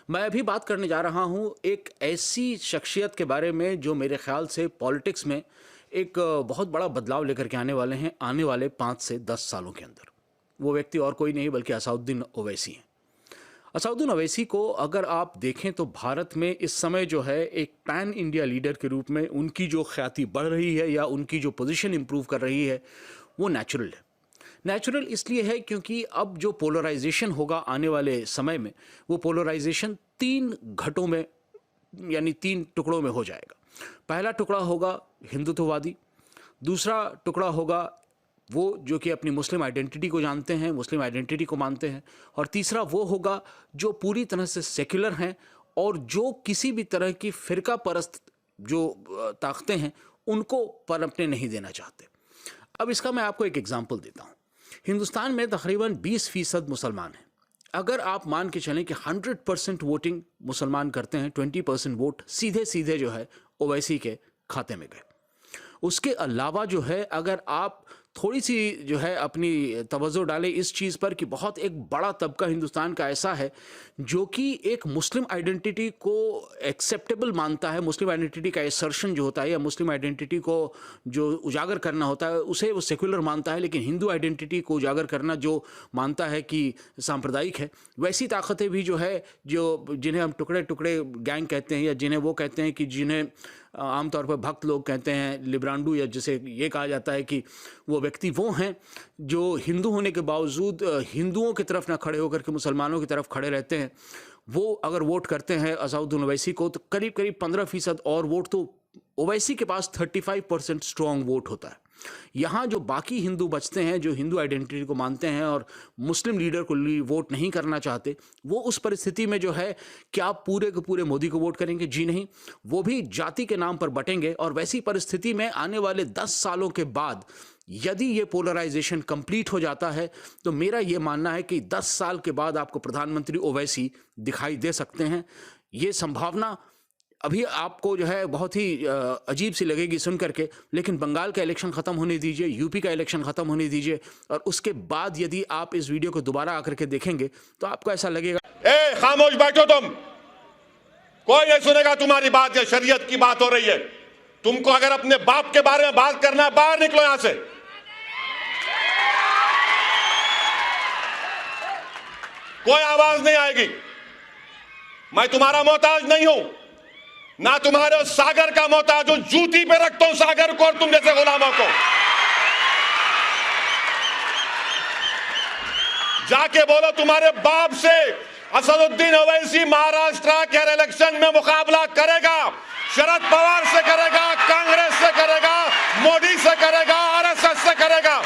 मैं अभी बात करने जा रहा हूँ एक ऐसी शख्सियत के बारे में जो मेरे ख्याल से पॉलिटिक्स में एक बहुत बड़ा बदलाव लेकर के आने वाले हैं आने वाले 5 से 10 सालों के अंदर। वो व्यक्ति और कोई नहीं बल्कि असदुद्दीन ओवैसी हैं। असदुद्दीन ओवैसी को अगर आप देखें तो भारत में इस समय जो है एक पैन इंडिया लीडर के रूप में उनकी जो ख्याति बढ़ रही है या उनकी जो पोजीशन इंप्रूव कर रही है वो नेचुरल है। नेचुरल इसलिए है क्योंकि अब जो पोलराइजेशन होगा आने वाले समय में वो पोलराइजेशन 3 घटों में यानी 3 टुकड़ों में हो जाएगा। पहला टुकड़ा होगा हिंदुत्ववादी, दूसरा टुकड़ा होगा वो जो कि अपनी मुस्लिम आइडेंटिटी को जानते हैं, मुस्लिम आइडेंटिटी को मानते हैं, और तीसरा वो होगा जो पूरी तरह से सेक्युलर हैं और जो किसी भी तरह की फ़िरका परस्त जो ताकतें हैं उनको पनपने नहीं देना चाहते। अब इसका मैं आपको एक एग्जांपल देता हूँ। हिंदुस्तान में तकरीबन 20% मुसलमान हैं। अगर आप मान के चलें कि 100% वोटिंग मुसलमान करते हैं, 20% वोट सीधे सीधे जो है ओवैसी के खाते में गए। उसके अलावा जो है अगर आप थोड़ी सी जो है अपनी तवज्जो डालें इस चीज़ पर कि बहुत एक बड़ा तबका हिंदुस्तान का ऐसा है जो कि एक मुस्लिम आइडेंटिटी को एक्सेप्टेबल मानता है, मुस्लिम आइडेंटिटी का एसर्शन जो होता है या मुस्लिम आइडेंटिटी को जो उजागर करना होता है उसे वो सेकुलर मानता है, लेकिन हिंदू आइडेंटिटी को उजागर करना जो मानता है कि सांप्रदायिक है, वैसी ताकतें भी जो है जो जिन्हें हम टुकड़े टुकड़े गैंग कहते हैं या जिन्हें वो कहते हैं कि जिन्हें आमतौर पर भक्त लोग कहते हैं लिब्रांडू, या जिसे ये कहा जाता है कि वो व्यक्ति वो हैं जो हिंदू होने के बावजूद हिंदुओं की तरफ ना खड़े होकर के मुसलमानों की तरफ खड़े रहते हैं। वो अगर वोट करते हैं असदुद्दीन ओवैसी को तो करीब करीब 15% और वोट तो ओवैसी के पास 35% स्ट्रॉन्ग वोट होता है। यहाँ जो बाकी हिंदू बचते हैं जो हिंदू आइडेंटिटी को मानते हैं और मुस्लिम लीडर को वोट नहीं करना चाहते, वो उस परिस्थिति में जो है क्या पूरे के पूरे मोदी को वोट करेंगे? जी नहीं, वो भी जाति के नाम पर बटेंगे। और वैसी परिस्थिति में आने वाले 10 सालों के बाद यदि ये पोलराइजेशन कंप्लीट हो जाता है तो मेरा ये मानना है कि 10 साल के बाद आपको प्रधानमंत्री ओवैसी दिखाई दे सकते हैं। ये संभावना अभी आपको जो है बहुत ही अजीब सी लगेगी सुन करके, लेकिन बंगाल का इलेक्शन ख़त्म होने दीजिए, यूपी का इलेक्शन ख़त्म होने दीजिए, और उसके बाद यदि आप इस वीडियो को दोबारा आकर के देखेंगे तो आपको ऐसा लगेगा। ए खामोश बैठो तुम, कोई नहीं सुनेगा तुम्हारी बात। ये शरीयत की बात हो रही है। तुमको अगर अपने बाप के बारे में बात करना है बाहर निकलो यहां से। कोई आवाज नहीं आएगी। मैं तुम्हारा मोहताज नहीं हूं, ना तुम्हारे उस सागर का मोहताज हूं। जूती पे रखता हूं सागर को और तुम जैसे गुलामों को। जाके बोलो तुम्हारे बाप से, असदुद्दीन ओवैसी महाराष्ट्र के इलेक्शन में मुकाबला करेगा, शरद पवार से करेगा, कांग्रेस से करेगा, मोदी से करेगा, आरएसएस से करेगा।